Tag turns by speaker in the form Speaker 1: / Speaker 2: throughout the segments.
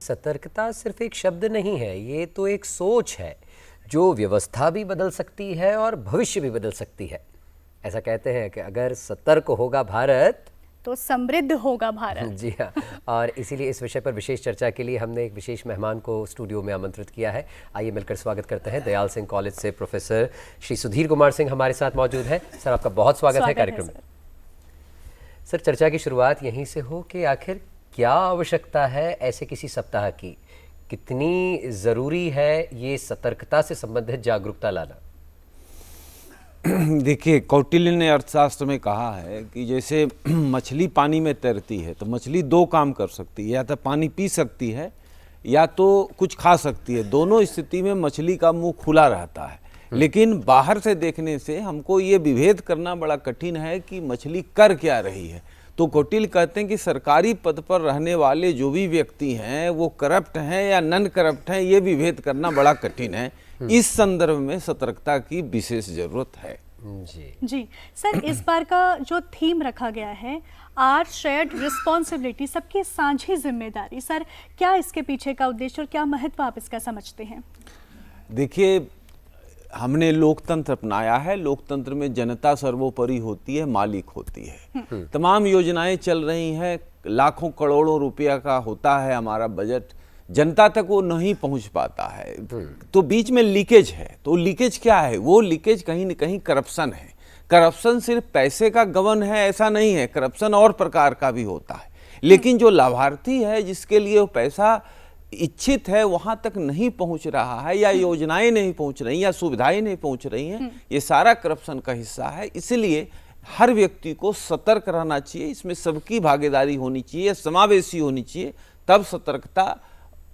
Speaker 1: सतर्कता सिर्फ एक शब्द नहीं है, ये तो एक सोच है जो व्यवस्था भी बदल सकती है और भविष्य भी बदल सकती है। ऐसा कहते हैं कि अगर सतर्क होगा भारत
Speaker 2: तो समृद्ध होगा भारत।
Speaker 1: जी हाँ, और इसीलिए इस विषय पर विशेष चर्चा के लिए हमने एक विशेष मेहमान को स्टूडियो में आमंत्रित किया है। आइए मिलकर स्वागत करते हैं। दयाल सिंह कॉलेज से प्रोफेसर श्री सुधीर कुमार सिंह हमारे साथ मौजूद हैं। सर, आपका बहुत स्वागत है कार्यक्रम में। सर, चर्चा की शुरुआत यहीं से हो कि आखिर क्या आवश्यकता है ऐसे किसी सप्ताह की, कितनी ज़रूरी है ये सतर्कता से संबंधित जागरूकता लाना?
Speaker 3: देखिए, कौटिल्य ने अर्थशास्त्र में कहा है कि जैसे मछली पानी में तैरती है तो मछली दो काम कर सकती है, या तो पानी पी सकती है या तो कुछ खा सकती है। दोनों स्थिति में मछली का मुंह खुला रहता है, लेकिन बाहर से देखने से हमको ये विभेद करना बड़ा कठिन है कि मछली कर क्या रही है। तो कौटिल्य कहते हैं कि सरकारी पद पर रहने वाले जो भी व्यक्ति हैं वो करप्ट हैं या नन करप्ट हैं, ये विभेद करना बड़ा कठिन है। इस संदर्भ में सतर्कता की विशेष जरूरत है।
Speaker 2: जी सर, इस बार का जो थीम रखा गया है, आर शेयर्ड रिस्पॉन्सिबिलिटी, सबकी साझी जिम्मेदारी। सर, क्या इसके पीछे का उद्देश्य और क्या महत्व आप इसका समझते हैं?
Speaker 3: देखिए, हमने लोकतंत्र अपनाया है। लोकतंत्र में जनता सर्वोपरि होती है, मालिक होती है। तमाम योजनाएं चल रही हैं, लाखों करोड़ों रुपया का होता है हमारा बजट, जनता तक वो नहीं पहुंच पाता है। तो बीच में लीकेज है। तो लीकेज क्या है? वो लीकेज कहीं न कहीं करप्शन है। करप्शन सिर्फ पैसे का गबन है ऐसा नहीं है, करप्शन और प्रकार का भी होता है। लेकिन जो लाभार्थी है, जिसके लिए वो पैसा इच्छित है, वहां तक नहीं पहुंच रहा है, या योजनाएं नहीं पहुंच रही या सुविधाएं नहीं पहुंच रही हैं, ये सारा करप्शन का हिस्सा है। इसलिए हर व्यक्ति को सतर्क रहना चाहिए, इसमें सबकी भागीदारी होनी चाहिए, समावेशी होनी चाहिए, तब सतर्कता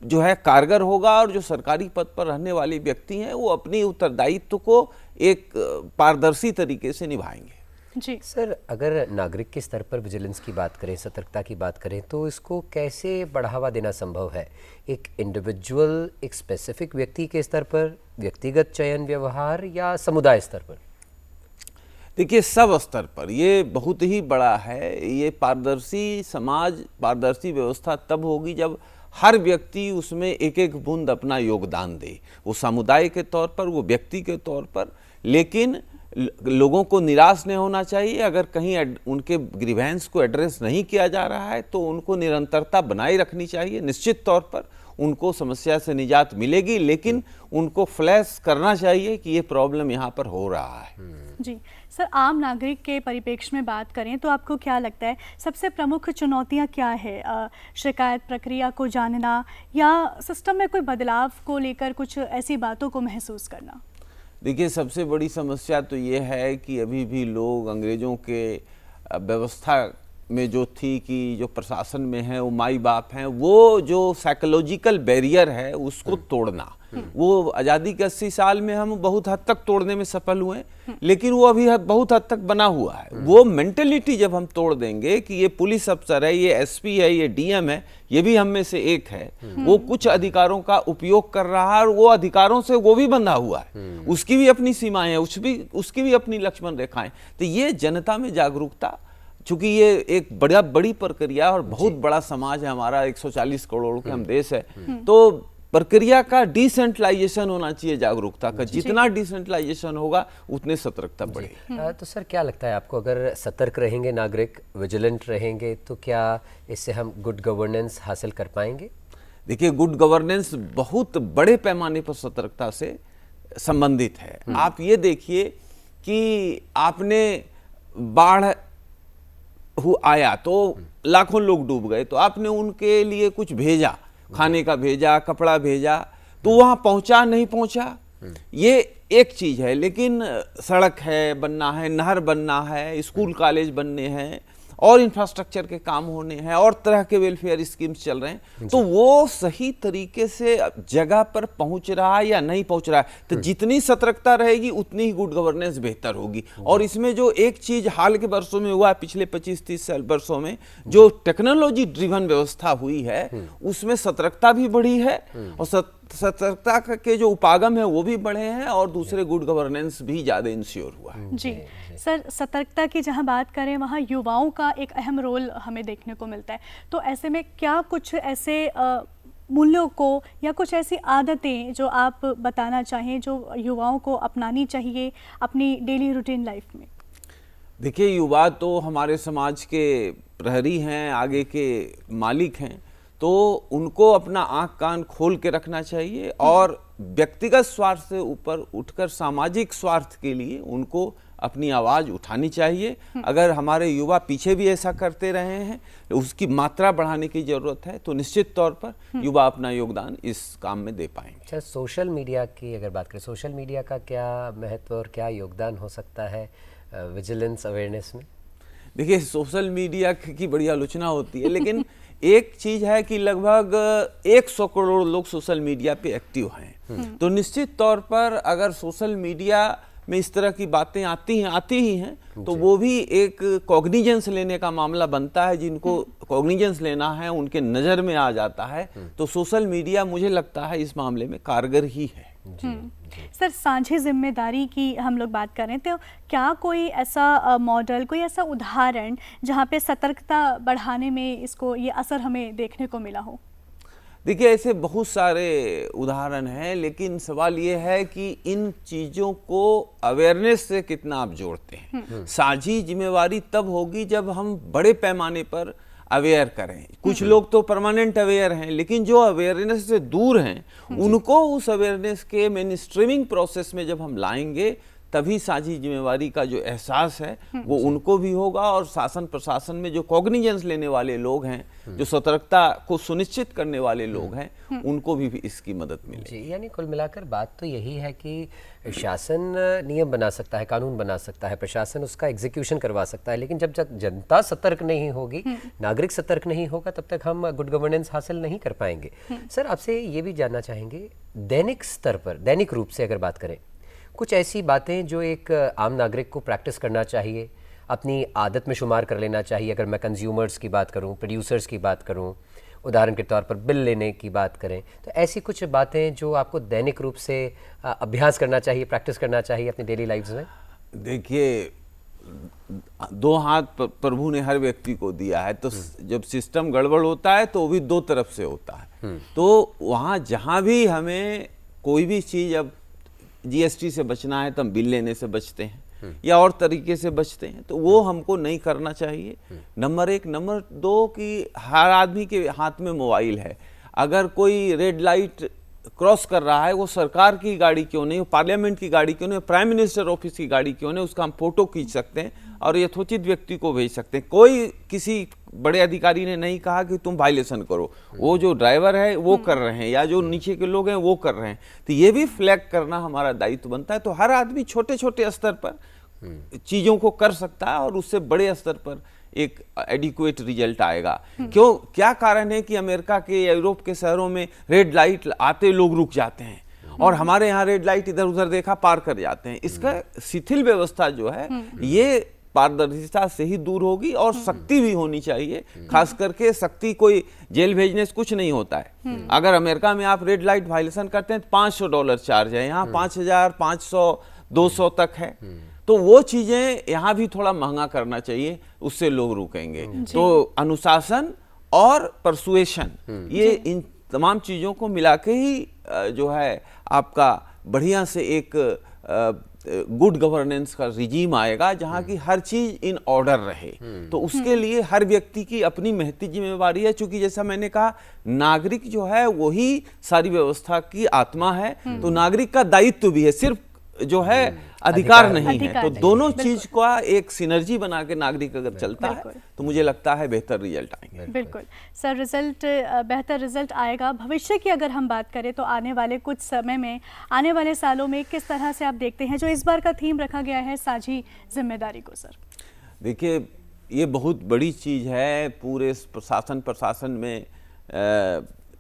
Speaker 3: जो है कारगर होगा। और जो सरकारी पद पर रहने वाले व्यक्ति हैं वो अपनी उत्तरदायित्व को एक पारदर्शी तरीके से निभाएंगे।
Speaker 2: जी
Speaker 1: सर, अगर नागरिक के स्तर पर विजिलेंस की बात करें, सतर्कता की बात करें, तो इसको कैसे बढ़ावा देना संभव है? एक इंडिविजुअल, एक स्पेसिफिक व्यक्ति के स्तर पर, व्यक्तिगत चयन व्यवहार, या समुदाय स्तर पर?
Speaker 3: देखिए, सब स्तर पर ये बहुत ही बड़ा है। ये पारदर्शी समाज, पारदर्शी व्यवस्था तब होगी जब हर व्यक्ति उसमें एक एक बूंद अपना योगदान दे, वो समुदाय के तौर पर, वो व्यक्ति के तौर पर। लेकिन लोगों को निराश नहीं होना चाहिए। अगर कहीं उनके ग्रीवेंस को एड्रेस नहीं किया जा रहा है तो उनको निरंतरता बनाए रखनी चाहिए। निश्चित तौर पर उनको समस्या से निजात मिलेगी, लेकिन उनको फ्लैश करना चाहिए कि ये प्रॉब्लम यहाँ पर हो रहा है।
Speaker 2: जी सर, आम नागरिक के परिप्रेक्ष्य में बात करें तो आपको क्या लगता है सबसे प्रमुख चुनौतियाँ क्या है? शिकायत प्रक्रिया को जानना या सिस्टम में कोई बदलाव को लेकर कुछ ऐसी बातों को महसूस करना?
Speaker 3: देखिए, सबसे बड़ी समस्या तो ये है कि अभी भी लोग अंग्रेज़ों के व्यवस्था में जो थी कि जो प्रशासन में है वो माई बाप हैं, वो जो साइकोलॉजिकल बैरियर है उसको तोड़ना, वो आज़ादी के 80 साल में हम बहुत हद तक तोड़ने में सफल हुए, लेकिन वो अभी बहुत हद तक बना हुआ है। वो मेंटलिटी जब हम तोड़ देंगे कि ये पुलिस अफसर है, ये एसपी है, ये डीएम है, ये भी हम में से एक है, वो कुछ अधिकारों का उपयोग कर रहा है और वो अधिकारों से वो भी बंधा हुआ है, उसकी भी अपनी सीमाएं हैं, उसकी भी अपनी लक्ष्मण रेखाएं। तो ये जनता में जागरूकता, चूंकि ये एक बड़ी प्रक्रिया और बहुत बड़ा समाज है हमारा, 140 करोड़ के हम देश है, तो प्रक्रिया का डिसेंट्रलाइजेशन होना चाहिए, जागरूकता का। जितना डिसेंट्रलाइजेशन होगा उतने सतर्कता बढ़ेगी।
Speaker 1: तो सर, क्या लगता है आपको, अगर सतर्क रहेंगे नागरिक, विजिलेंट रहेंगे, तो क्या इससे हम गुड गवर्नेंस हासिल कर पाएंगे?
Speaker 3: देखिए, गुड गवर्नेंस बहुत बड़े पैमाने पर सतर्कता से संबंधित है। आप ये देखिए कि आपने बाढ़ आया तो लाखों लोग डूब गए, तो आपने उनके लिए कुछ भेजा, खाने का भेजा, कपड़ा भेजा, तो वहां पहुंचा नहीं पहुंचा, ये एक चीज है। लेकिन सड़क है बनना है, नहर बनना है, स्कूल कॉलेज बनने हैं, और इंफ्रास्ट्रक्चर के काम होने हैं, और तरह के वेलफेयर स्कीम्स चल रहे हैं, तो वो सही तरीके से जगह पर पहुंच रहा है या नहीं पहुंच रहा है। तो जितनी सतर्कता रहेगी उतनी ही गुड गवर्नेंस बेहतर होगी। और इसमें जो एक चीज हाल के वर्षों में हुआ, पिछले 25-30 वर्षों में जो टेक्नोलॉजी ड्रिवन व्यवस्था हुई है, उसमें सतर्कता भी बढ़ी है, और सतर्कता के जो उपागम है वो भी बढ़े हैं, और दूसरे गुड गवर्नेंस भी ज्यादा इंश्योर हुआ है।
Speaker 2: जी सर, सतर्कता की जहां बात करें वहां युवाओं का एक अहम रोल हमें देखने को मिलता है, तो ऐसे में क्या कुछ ऐसे मूल्यों को या कुछ ऐसी आदतें जो आप बताना चाहें जो युवाओं को अपनानी चाहिए अपनी डेली रूटीन लाइफ में?
Speaker 3: देखिए, युवा तो हमारे समाज के प्रहरी हैं, आगे के मालिक हैं, तो उनको अपना आंख कान खोल के रखना चाहिए और व्यक्तिगत स्वार्थ से ऊपर उठकर सामाजिक स्वार्थ के लिए उनको अपनी आवाज़ उठानी चाहिए। अगर हमारे युवा पीछे भी ऐसा करते रहे हैं, उसकी मात्रा बढ़ाने की ज़रूरत है, तो निश्चित तौर पर युवा अपना योगदान इस काम में दे पाएंगे।
Speaker 1: अच्छा, सोशल मीडिया की अगर बात करें, सोशल मीडिया का क्या महत्व और क्या योगदान हो सकता है विजिलेंस अवेयरनेस में?
Speaker 3: देखिए, सोशल मीडिया की बड़ी आलोचना होती है, लेकिन एक चीज़ है कि लगभग 100 करोड़ लोग सोशल मीडिया पे एक्टिव हैं। तो निश्चित तौर पर अगर सोशल मीडिया में इस तरह की बातें आती ही हैं, तो वो भी एक कॉग्निजेंस लेने का मामला बनता है। जिनको कॉग्निजेंस लेना है उनके नज़र में आ जाता है, तो सोशल मीडिया मुझे लगता है इस मामले में कारगर ही है।
Speaker 2: सर, साझी जिम्मेदारी की हम लोग बात कर रहे हैं, तो क्या कोई ऐसा मॉडल, कोई ऐसा उदाहरण जहाँ पे सतर्कता बढ़ाने में इसको ये असर हमें देखने को मिला हो?
Speaker 3: देखिए, ऐसे बहुत सारे उदाहरण हैं, लेकिन सवाल ये है कि इन चीज़ों को अवेयरनेस से कितना आप जोड़ते हैं। साझी जिम्मेवारी तब होगी जब हम बड़े पैमाने पर अवेयर करें। कुछ लोग तो परमानेंट अवेयर हैं, लेकिन जो अवेयरनेस से दूर हैं, उनको उस अवेयरनेस के मेन स्ट्रीमिंग प्रोसेस में जब हम लाएंगे, तभी साझी जिम्मेवारी का जो एहसास है वो उनको भी होगा और शासन प्रशासन में जो कॉग्निजेंस लेने वाले लोग हैं, जो सतर्कता को सुनिश्चित करने वाले लोग हैं, उनको भी इसकी मदद मिलेगी।
Speaker 1: जी, यानी कुल मिलाकर बात तो यही है कि शासन नियम बना सकता है, कानून बना सकता है, प्रशासन उसका एग्जीक्यूशन करवा सकता है, लेकिन जब तक जनता सतर्क नहीं होगी, नागरिक सतर्क नहीं होगा, तब तक हम गुड गवर्नेंस हासिल नहीं कर पाएंगे। सर, आपसे ये भी जानना चाहेंगे, दैनिक स्तर पर, दैनिक रूप से अगर बात करें, कुछ ऐसी बातें जो एक आम नागरिक को प्रैक्टिस करना चाहिए, अपनी आदत में शुमार कर लेना चाहिए। अगर मैं कंज्यूमर्स की बात करूं, प्रोड्यूसर्स की बात करूं, उदाहरण के तौर पर बिल लेने की बात करें, तो ऐसी कुछ बातें जो आपको दैनिक रूप से अभ्यास करना चाहिए, प्रैक्टिस करना चाहिए अपनी डेली लाइफ्स में?
Speaker 3: देखिए, 2 हाथ प्रभु ने हर व्यक्ति को दिया है, तो जब सिस्टम गड़बड़ होता है तो वो भी 2 तरफ से होता है। तो वहाँ जहाँ भी हमें कोई भी चीज़, अब जीएसटी से बचना है तो हम बिल लेने से बचते हैं या और तरीके से बचते हैं, तो वो हमको नहीं करना चाहिए। नंबर 1। नंबर 2 कि हर आदमी के हाथ में मोबाइल है। अगर कोई रेड लाइट क्रॉस कर रहा है, वो सरकार की गाड़ी क्यों नहीं, वो पार्लियामेंट की गाड़ी क्यों नहीं, प्राइम मिनिस्टर ऑफिस की गाड़ी क्यों नहीं, उसका हम फोटो खींच सकते हैं और यथोचित व्यक्ति को भेज सकते हैं। कोई किसी बड़े अधिकारी ने नहीं कहा कि तुम वायलेशन करो, वो जो ड्राइवर है वो कर रहे हैं या जो नीचे के लोग हैं वो कर रहे हैं। तो ये भी फ्लैग करना हमारा दायित्व बनता है। तो हर आदमी छोटे छोटे स्तर पर चीज़ों को कर सकता है और उससे बड़े स्तर पर एक एडिक्वेट रिजल्ट आएगा। क्यों, क्या कारण है कि अमेरिका के या यूरोप के शहरों में रेड लाइट आते लोग रुक जाते हैं और हमारे यहाँ रेड लाइट इधर उधर देखा पार कर जाते हैं? इसका शिथिल व्यवस्था जो है, ये पारदर्शिता से ही दूर होगी और सख्ती भी होनी चाहिए। खास करके सख्ती कोई जेल भेजने से कुछ नहीं होता है। अगर अमेरिका में आप रेड लाइट वायलेशन करते हैं तो $500 चार्ज है, यहाँ 5000, 500, 200 तक है। तो वो चीजें यहाँ भी थोड़ा महंगा करना चाहिए, उससे लोग रुकेंगे। तो अनुशासन और परसुएशन, ये इन तमाम चीजों को मिला के ही जो है आपका बढ़िया से एक गुड गवर्नेंस का रिजीम आएगा, जहाँ की हर चीज इन ऑर्डर रहे। तो उसके लिए हर व्यक्ति की अपनी महती जिम्मेवारी है, क्योंकि जैसा मैंने कहा, नागरिक जो है वही सारी व्यवस्था की आत्मा है। तो नागरिक का दायित्व भी है, सिर्फ जो है अधिकार नहीं है। तो दोनों चीज का एक सिनर्जी बना के नागरिक अगर चलता है तो मुझे लगता है बेहतर रिजल्ट आएंगे।
Speaker 2: बिल्कुल सर, बेहतर रिजल्ट आएगा। भविष्य की अगर हम बात करें तो आने वाले कुछ समय में, आने वाले सालों में किस तरह से आप देखते हैं जो इस बार का थीम रखा गया है साझी जिम्मेदारी को? सर
Speaker 3: देखिए, ये बहुत बड़ी चीज है पूरे प्रशासन में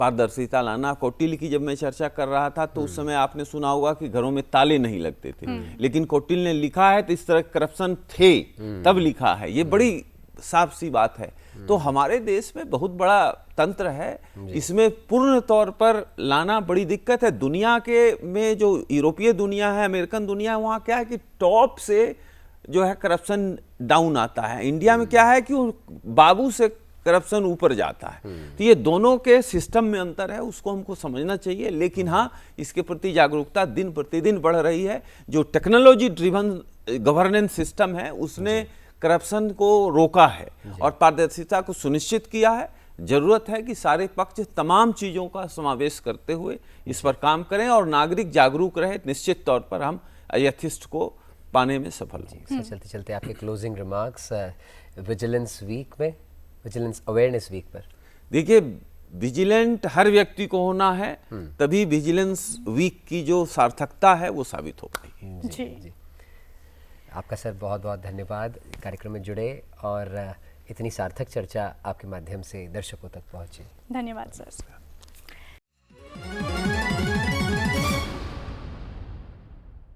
Speaker 3: पारदर्शिता लाना। कौटिल्य की जब मैं चर्चा कर रहा था तो उस समय आपने सुना होगा कि घरों में ताले नहीं लगते थे, लेकिन कौटिल्य ने लिखा है तो इस तरह करप्शन थे तब लिखा है। ये बड़ी साफ सी बात है। तो हमारे देश में बहुत बड़ा तंत्र है, इसमें पूर्ण तौर पर लाना बड़ी दिक्कत है। दुनिया के में जो यूरोपीय दुनिया है, अमेरिकन दुनिया है, वहाँ क्या है कि टॉप से जो है करप्शन डाउन आता है। इंडिया में क्या है कि बाबू से करप्शन ऊपर जाता है। तो ये दोनों के सिस्टम में अंतर है, उसको हमको समझना चाहिए। लेकिन हाँ, इसके प्रति जागरूकता दिन प्रतिदिन बढ़ रही है। जो टेक्नोलॉजी ड्रिवन गवर्नेंस सिस्टम है उसने करप्शन को रोका है और पारदर्शिता को सुनिश्चित किया है। जरूरत है कि सारे पक्ष तमाम चीज़ों का समावेश करते हुए इस पर काम करें और नागरिक जागरूक रहे। निश्चित तौर पर हम यथिष्ठ को पाने में सफल होंगे।
Speaker 1: सर, चलते चलते आपके क्लोजिंग रिमार्क्स विजिलेंस वीक में, विजिलेंस अवेयरनेस वीक पर।
Speaker 3: देखिए, विजिलेंट हर व्यक्ति को होना है, तभी विजिलेंस वीक की जो सार्थकता है वो साबित हो पाएगी।
Speaker 2: जी।
Speaker 1: आपका सर बहुत बहुत धन्यवाद कार्यक्रम में जुड़े और इतनी सार्थक चर्चा आपके माध्यम से दर्शकों तक पहुंची।
Speaker 2: धन्यवाद सर।